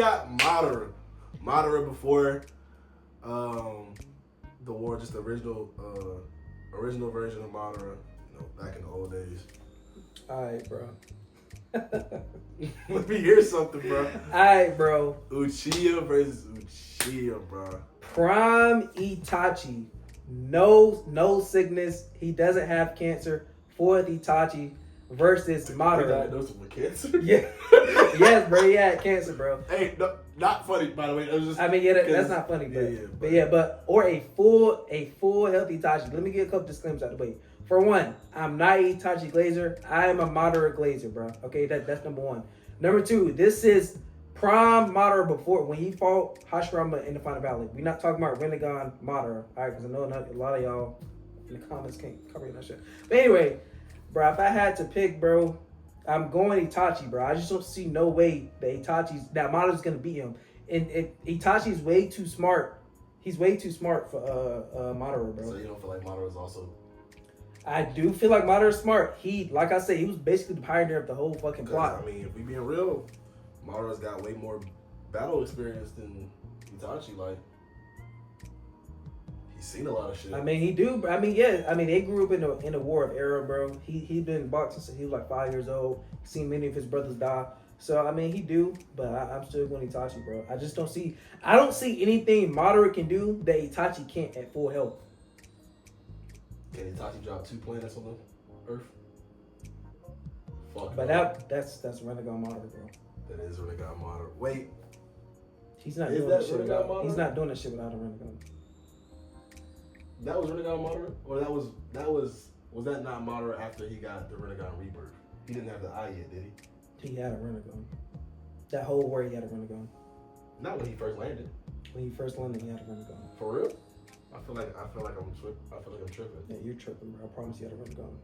got Madara before the war, just the original version of Madara, back in the old days. Alright, bro. Let me hear something, bro. Alright, bro. Uchiha versus Uchiha, bro. Prime Itachi. No sickness. He doesn't have cancer. Fourth Itachi versus Madara. Diagnosed with cancer? Yeah. Yes, bro. He had cancer, bro. Hey, no, not funny, by the way. It was just, I mean, yeah, that's not funny, but or a full healthy Itachi. Let me get a couple disclaimers out of the way. For one, I'm not Itachi Glazer. I am a Madara Glazer, bro. Okay, that's number one. Number two, this is prime Madara before when he fought Hashirama in the Final Valley. We're not talking about Rinnegan Madara, all right? Because I know a lot of y'all in the comments can't cover that shit. But anyway, bro, if I had to pick, bro, I'm going Itachi, bro. I just don't see no way that Madara's gonna beat him. And Itachi's way too smart. He's way too smart for Madara, bro. So you don't feel like Madara's also? I do feel like Madara's smart. Like I said, he was basically the pioneer of the whole fucking plot. I mean, if we being real, Madara's got way more battle experience than Itachi. Like, he's seen a lot of shit. I mean, he do. I mean, yeah. I mean, they grew up in a war of era, bro. He been boxing since he was like 5 years old. He's seen many of his brothers die. So I mean, he do. But I'm still going Itachi, bro. I just don't see. I don't see anything Madara can do that Itachi can't at full health. Can Itachi drop 2 planets on the Earth? Fuck. But that's Rinnegan Madara, bro. That is Rinnegan Madara. Wait. He's not doing that shit without Madara? He's not doing that shit without a Rinnegan. That was Rinnegan Madara? Or was that not Madara after he got the Rinnegan rebirth? He didn't have the eye yet, did he? He had a Rinnegan. That whole war he had a Rinnegan. Not when he first landed. When he first landed, he had a Rinnegan. For real? I feel like I'm tripping. Yeah, you're tripping, bro. I promise you had a Rinnegan.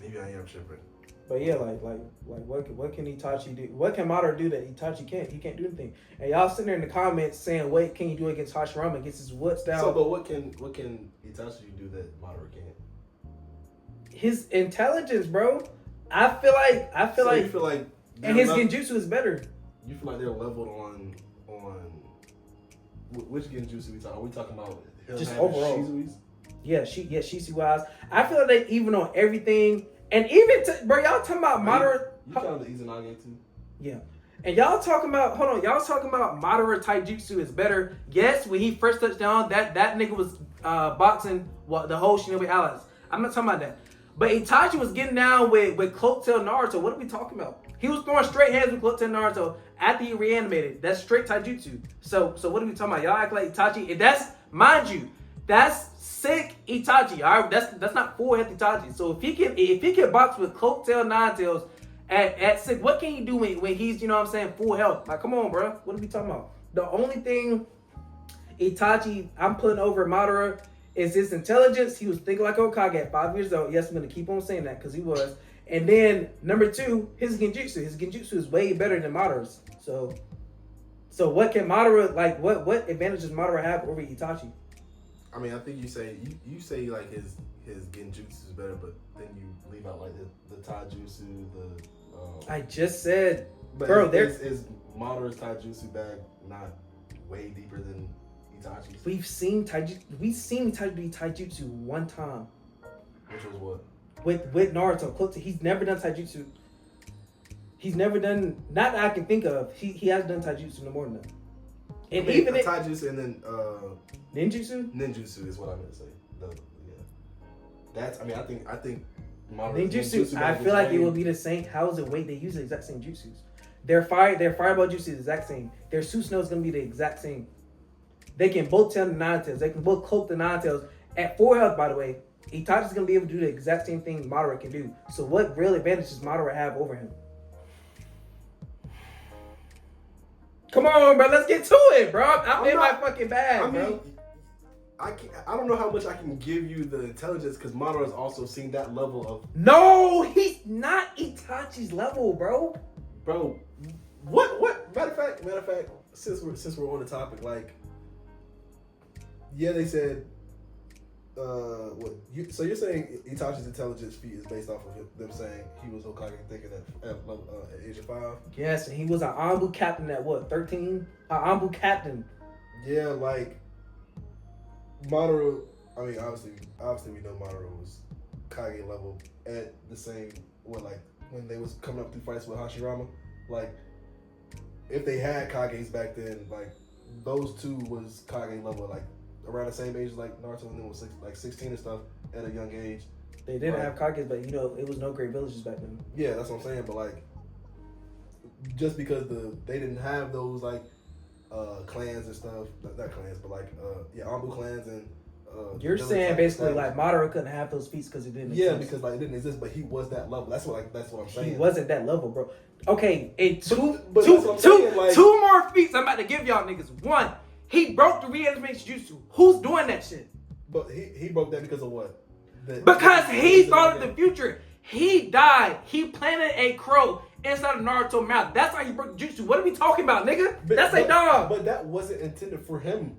Maybe I am tripping. But yeah, like what can Itachi do? What can Madara do that Itachi can't? He can't do anything. And y'all sitting there in the comments saying, "What can you do against Hashirama? Against his what's down?" So, but what can Itachi do that Madara can't? His intelligence, bro. I feel like you feel like, and his genjutsu is better. You feel like they're leveled on which genjutsu we talking? Are we talking about just overall? Shizui's? Yeah, Shizu wise. I feel like they even on everything. And even, bro, y'all talking about Madara. You count the Izanagi too? Yeah. And y'all talking about, y'all talking about Madara Taijutsu is better. Yes, when he first touched down, that nigga was boxing the whole Shinobi allies. I'm not talking about that. But Itachi was getting down with Cloaktail Naruto. What are we talking about? He was throwing straight hands with Cloaktail Naruto after he reanimated. That's straight Taijutsu. So what are we talking about? Y'all act like Itachi. And that's, mind you, that's sick Itachi. All right, that's not full health Itachi. So if he can box with Cloaktail Ninetales at sick, what can he do when he's full health? Like, come on, bro. What are we talking about? The only thing Itachi I'm putting over Madara is his intelligence. He was thinking like Hokage at 5 years old. Yes, I'm gonna keep on saying that because he was. And then number two, his genjutsu. His genjutsu is way better than Madara's. So what can Madara what advantages Madara have over Itachi? I mean, I think you say like his genjutsu is better, but then you leave out like the taijutsu, I just said, but bro, is Madara's taijutsu bag not way deeper than Itachi's? We've seen Itachi do taijutsu one time. Which was what? With Naruto. He's never done taijutsu. He's never done, not that I can think of. He has done taijutsu no more than that. And even taijutsu and then ninjutsu? Ninjutsu is what I meant to say. That's, I mean, I think ninjutsu, I feel like it will be the same. How is it weight? They use the exact same jutsus. Their fireball jutsu is the exact same. Their Susanoo is going to be the exact same. They can both tell the Ninetales. They can both cloak the Ninetales. At 4 health, by the way, Itachi's going to be able to do the exact same thing Madara can do. So what real advantage does Madara have over him? Come on, bro. Let's get to it, bro. I'm in my fucking bag, bro. I don't know how much I can give you the intelligence because Madara's also seen that level of. No, he's not Itachi's level, bro. Bro, what? Matter of fact, since we're on the topic, like, yeah, they said So you're saying Itachi's intelligence feat is based off of them saying he was Hokage thinking at age of 5? Yes, and he was an Anbu captain at what, 13? An Anbu captain. Yeah, like Madara. I mean, obviously we know Madara was Kage level at the same like when they was coming up through fights with Hashirama. Like if they had Kages back then, like those two was Kage level, like around the same age as like Naruto, and then was 16 and stuff at a young age. They didn't have Kages, but it was no great villages back then. Yeah, that's what I'm saying. But like, just because they didn't have those like clans and stuff, not clans, but like Anbu clans and. You're saying basically like Madara couldn't have those feats because it didn't exist. Yeah, because like it didn't exist, but he was that level. That's what I'm saying. He wasn't that level, bro. Okay, two like, more feats I'm about to give y'all niggas. One, he broke the reanimation jutsu. Who's doing that shit? But he broke that because of what? Because he thought of the future. He died. He planted a crow inside of Naruto's mouth. That's why he broke the jutsu. What are we talking about, nigga? That's a dog. But that wasn't intended for him.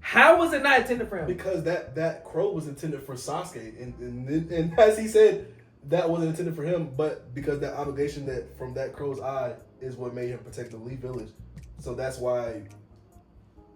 How was it not intended for him? Because that crow was intended for Sasuke, and as he said, that wasn't intended for him. But because that obligation that from that crow's eye is what made him protect the Lee village, so that's why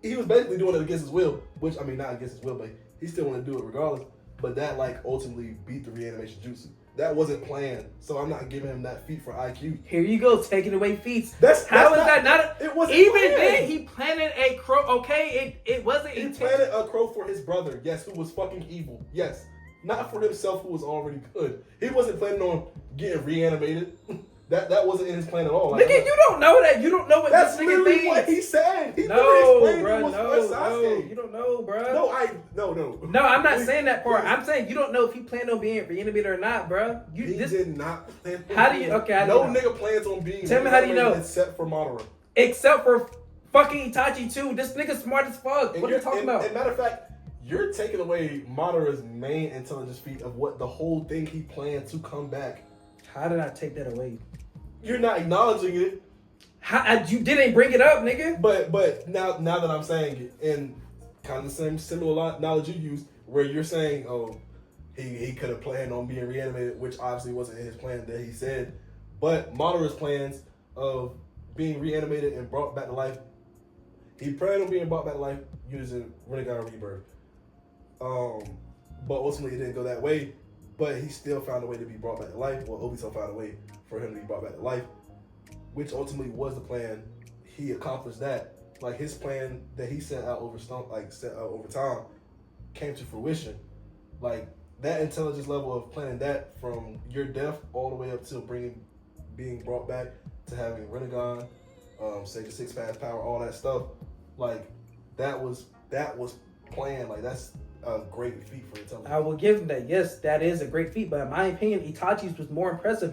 he was basically doing it against his will. Which I mean, not against his will, but he still wanted to do it regardless. But that like ultimately beat the reanimation jutsu. That wasn't planned, so I'm not giving him that feat for IQ. Here you go, taking away feats. How is that not? It wasn't even planned. then. He planted a crow. Okay, it wasn't. He planted a crow for his brother. Yes, who was fucking evil. Yes, not for himself, who was already good. He wasn't planning on getting reanimated. That wasn't in his plan at all. Like, nigga, you don't know that. You don't know what that's this nigga literally thinks. what he said. He no, bro, no, you don't know, bro. No, I'm not saying that part. I'm saying you don't know if he planned on being reanimated or not, bro. He did not plan. How do you? Okay, no nigga plans on being. Tell me how do you know? Except for Madara. Except for fucking Itachi too. This nigga's smart as fuck. What are you talking about? And matter of fact, you're taking away Madara's main intelligence feat of what the whole thing he planned to come back. How did I take that away? You're not acknowledging it. You didn't bring it up, nigga. But now that I'm saying it, and kind of the same similar knowledge you used, where you're saying, oh, he could have planned on being reanimated, which obviously wasn't in his plan that he said. But Madara's plans of being reanimated and brought back to life, he planned on being brought back to life using Rinnegan Rebirth. But ultimately it didn't go that way. But he still found a way to be brought back to life. Well, Obito found a way for him to be brought back to life, which ultimately was the plan. He accomplished that. Like his plan that he set out over time came to fruition. Like that intelligence level of planning that from your death all the way up to being brought back to having Rinnegan, Sage 6 Path power, all that stuff. Like that was planned. Like that's a great feat for intelligence. I will give him that. Yes, that is a great feat. But in my opinion, Itachi's was more impressive.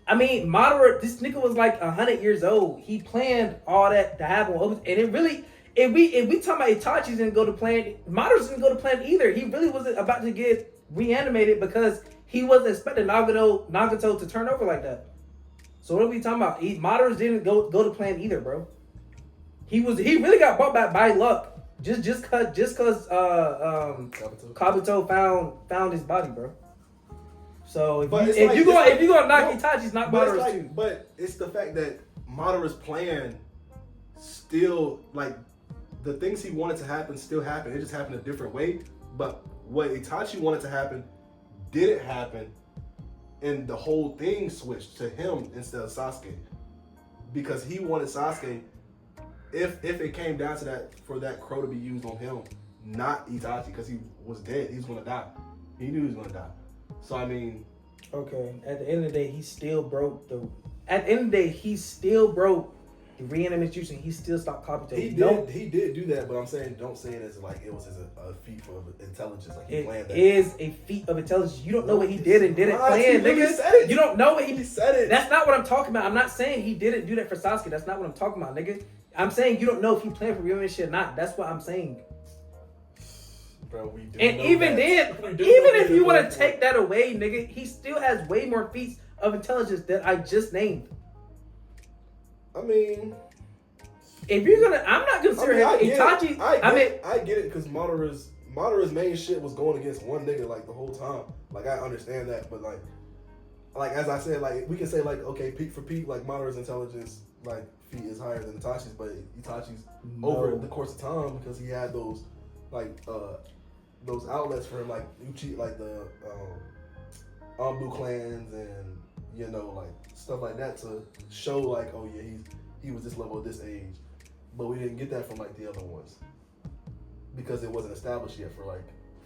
Madara, this nigga was like 100 years old. He planned all that to happen. And it really, if we talking about Itachi's didn't go to plan, Madara's didn't go to plan either. He really wasn't about to get reanimated because he wasn't expecting Nagato to turn over like that. So what are we talking about? Madara's didn't go to plan either, bro. He really got brought back by luck. Just cause Kabuto found his body, bro. So if you gonna knock Itachi's, knock Madara's too. But it's the fact that Madara's plan still, like, the things he wanted to happen still happened. It just happened a different way. But what Itachi wanted to happen didn't happen, and the whole thing switched to him instead of Sasuke because he wanted Sasuke. If it came down to that, for that crow to be used on him, not Itachi, because he was dead. He was gonna die. He knew he was gonna die. So I mean, okay. At the end of the day, he still broke the reanimation. He still stopped Kabuto. He did do that, but I'm saying don't say it as like it was as a feat for intelligence. Like he planned that. It is a feat of intelligence. You don't know what he did and didn't plan, nigga. You don't know what he said it. That's not what I'm talking about. I'm not saying he didn't do that for Sasuke. That's not what I'm talking about, nigga. I'm saying you don't know if he planned for reanimation or not. That's what I'm saying. Bro, we do. And even then, even if you want to take that away, nigga, he still has way more feats of intelligence that I just named. I mean, if you're gonna, I'm not considering Itachi. I get it because Madara's Madara's main shit was going against one nigga like the whole time. Like I understand that, but like as I said, like we can say like okay, peak for peak, like Madara's intelligence like feat is higher than Itachi's, but Itachi's over the course of time because he had those like those outlets for him, like Uchi, like the Anbu clans and you know like stuff like that to show like oh yeah he was this level at this age, but we didn't get that from like the other ones because it wasn't established yet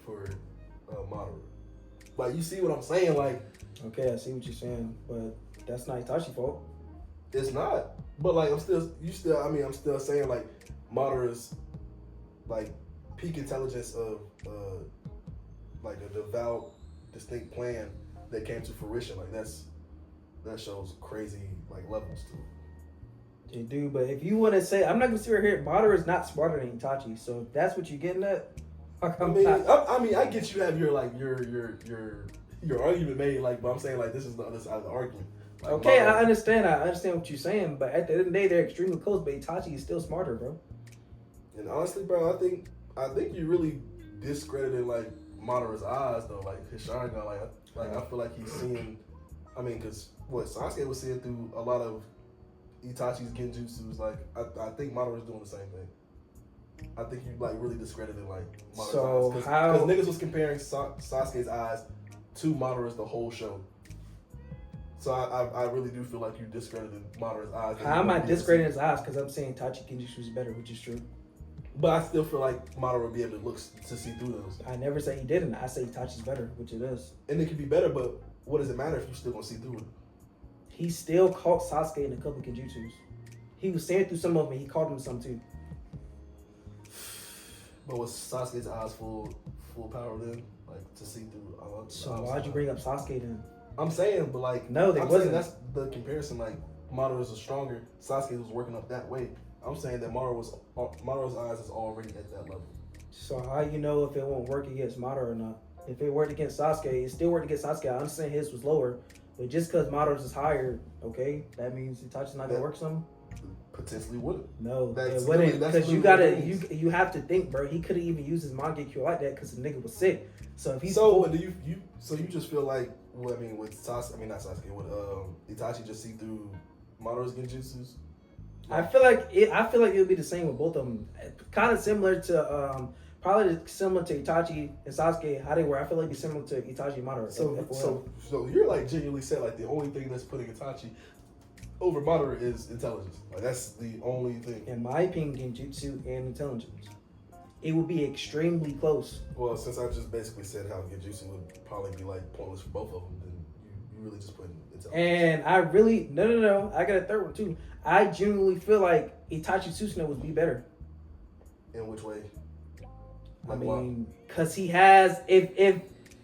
for Madara. Like you see what I'm saying? Like okay, I see what you're saying, but that's not Itachi's fault. it's not. But like I'm still saying like Madara's like peak intelligence of like a devout, distinct plan that came to fruition. Like that shows crazy like levels to it. They do, but if you want to say, I'm not gonna sit right here. Madara is not smarter than Itachi, so if that's what you're getting at. I mean, I get you have your like your argument made, like, but I'm saying like this is the other side of the argument. Like, okay, Madara, I understand what you're saying, but at the end of the day, they're extremely close. But Itachi is still smarter, bro. And honestly, bro, I think you really discredited like Madara's eyes though, like his Sharingan, like I feel like he's seeing. I mean, because what Sasuke was seeing through a lot of Itachi's genjutsus, like I think Madara's doing the same thing. I think you like really discredited like Madara's eyes because niggas was comparing Sasuke's eyes to Madara's the whole show. So I really do feel like you discredited Madara's eyes. How am I discrediting his eyes? Because I'm saying Itachi genjutsu is better, which is true. But I still feel like Madara would be able to see through those. I never say he didn't. I say Itachi's better, which it is. And it could be better, but what does it matter if you still gonna see through it? He still caught Sasuke in a couple genjutsus. He was staring through some of them, and he caught him some too. But was Sasuke's eyes full power then, like to see through? So why'd you bring up Sasuke then? I'm saying, but like no, they wasn't. That's the comparison. Like Madara's stronger. Sasuke was working up that way. I'm saying that Madara's eyes is already at that level. So how you know if it won't work against Madara or not? If it worked against Sasuke, it still worked against Sasuke. I understand his was lower, but just because Madara's is higher, okay, that means Itachi's not gonna work some. Potentially would. No, it wouldn't, because you have to think, bro. He couldn't even use his Mangekyo like that because the nigga was sick. So if he's but do you just feel like with Sasuke, not Sasuke, with Itachi just see through Madara's genjutsus? I feel like it would be the same with both of them. Kind of similar to probably similar to Itachi and Sasuke, how they were. I feel like it'd be similar to Itachi and Madara. So you're like genuinely said like the only thing that's putting Itachi over Madara is intelligence. Like that's the only thing. In my opinion, genjutsu and intelligence, it would be extremely close. Well, since I just basically said how genjutsu would probably be like pointless for both of them, then you really just put intelligence. And I really no. I got a third one too. I genuinely feel like Itachi Susanoo would be better. In which way? Like because he has if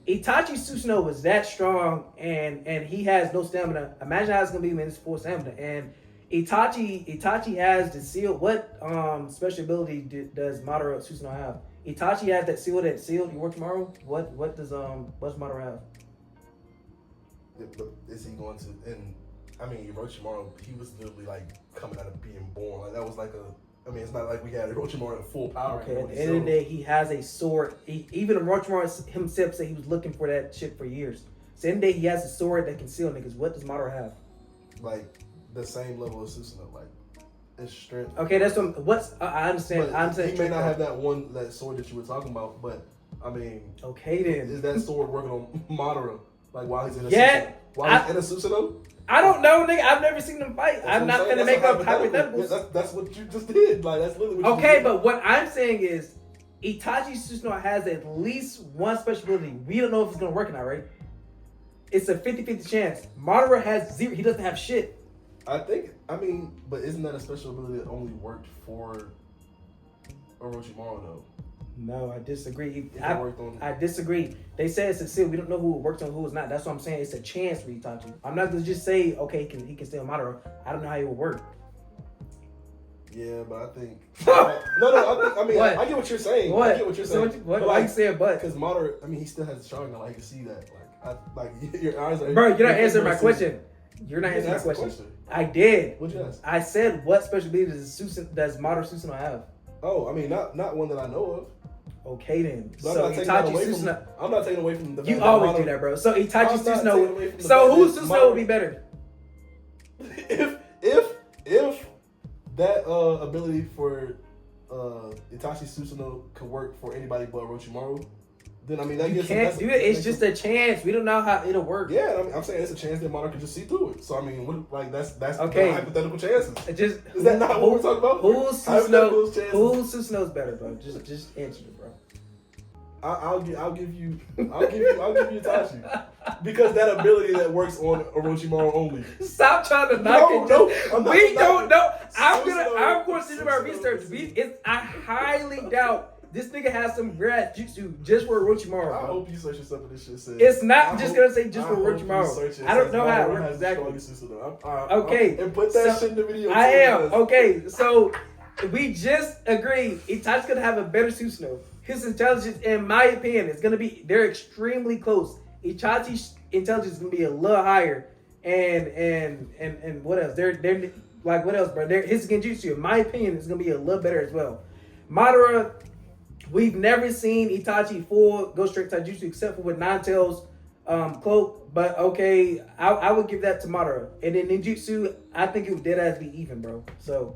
Itachi Susanoo was that strong and he has no stamina, imagine how it's gonna be when it's full stamina. And Itachi has the seal. What special ability does Madara Susanoo have? Itachi has that seal. You work tomorrow. What's Madara have? Is he going to? And Orochimaru, he was literally like coming out of being born. Like that was like it's not like we had Orochimaru in full power. Okay, at the end of the day, he has a sword. Even Orochimaru himself said he was looking for that shit for years. So at the end of the day, he has a sword that can seal niggas. What does Madara have? Like the same level of Susanoo, like his strength. Okay, that's what's I understand. He may not have that sword that you were talking about, but okay then. Is that sword working on Madara? Like while he's in a Susanoo? While he's in a Susanoo? I don't know, nigga. I've never seen them fight. I'm not gonna make up hypotheticals. That's what you just did. Like that's literally what okay, but what I'm saying is Itachi Susanoo has at least one special ability. We don't know if it's gonna work or not, right? It's a 50-50 chance. Madara has 0. He doesn't have shit. But isn't that a special ability that only worked for Orochimaru though? No, I disagree. I disagree. They say it's a seal. We don't know who works on who is not. That's what I'm saying. It's a chance for Itachi. I'm not gonna just say he can steal Madara. I don't know how it will work. Yeah, but I think I get what you're saying. What? I get what you're saying. So why are you saying but? Because Madara, he still has a Sharingan. Like, you can see that. Like your eyes are. Bro, you're not answering my question. You're not answering my question. I did. What'd you ask? I said what special ability does Madara Susanoo have? Oh, I mean, not one that I know of. Okay then. But So I'm not taking that Itachi away from. Susanoo. I'm not taking away from the. You fact always that do that, bro. So Itachi I'm not taking away Susanoo. from the So fact who's that Susanoo would be better? If that ability for Itachi Susanoo could work for anybody but Orochimaru, then I mean that You gives can't do it. It's just a chance. We don't know how it'll work. Yeah, I mean, I'm saying it's a chance that Madara could just see through it. So I mean, that's Okay. the hypothetical chances. Just Is that not what we're talking about? Who's Hypothetical chances. Susanoo's better, bro? Just answer it, bro. I'll give you Itachi because that ability that works on Orochimaru only. Stop trying to knock it. No, I'm not, we don't know. I'm Susanoo- going to do my research. I highly doubt this nigga has some grad jutsu just for Orochimaru. I Bro. hope you search this up and this shit says. It's not just gonna say just for I hope you Orochimaru. search it. I don't Says know how it Madara works has the exactly. strongest Susanoo. Okay, and put that so shit in the video. I too, am because- okay. So we just agreed Itachi's gonna have a better Susanoo. His intelligence, in my opinion, is gonna be. They're extremely close. Itachi's intelligence is gonna be a little higher, and what else? They're like what else, bro? His genjutsu, in my opinion, is gonna be a little better as well. Madara, we've never seen Itachi full go straight taijutsu except for with Nine Tails cloak. But okay, I would give that to Madara. And then ninjutsu, I think it would dead ass be even, bro. So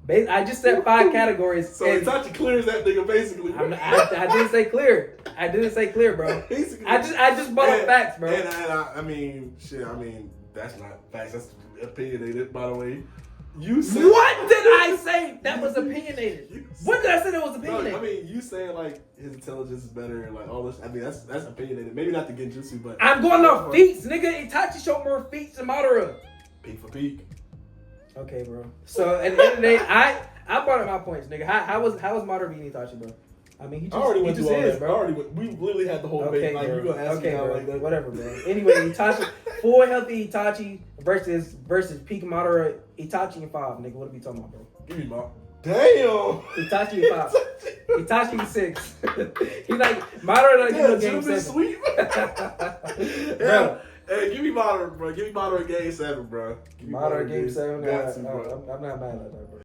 I just said 5 categories. So Itachi clears that nigga basically. I didn't say clear. I didn't say clear, bro. Basically. I just brought up facts, bro. And I mean, shit. I mean, that's not facts. That's opinionated, by the way. You said, What did I say that was opinionated? What did I say that was opinionated? No, I mean, you saying like his intelligence is better and like all this. I mean, that's opinionated. Maybe not the genjutsu, but I'm going off feats, nigga. Itachi showed more feats than Madara. peak for peak. Okay, bro. So at the end of the day, I brought up my points, nigga. How was Madara beating Itachi, bro? I mean, he just, I already he went just through all is, that. bro. We literally had the whole Okay, debate. Like bro. you gonna ask me Okay, now bro. like that? Whatever, bro. Anyway, Itachi, full healthy Itachi versus peak Madara. Itachi in 5, nigga. What are we talking about, bro? Give me my damn. Itachi in 5. Itachi in 6. He's like Madara. Like, Yeah, game Jim 7. is sweet. Bro. Hey, give me Madara, bro. Give me Madara game 7, bro. Give me Madara game 7. Got to, bro. I'm not mad at that, bro.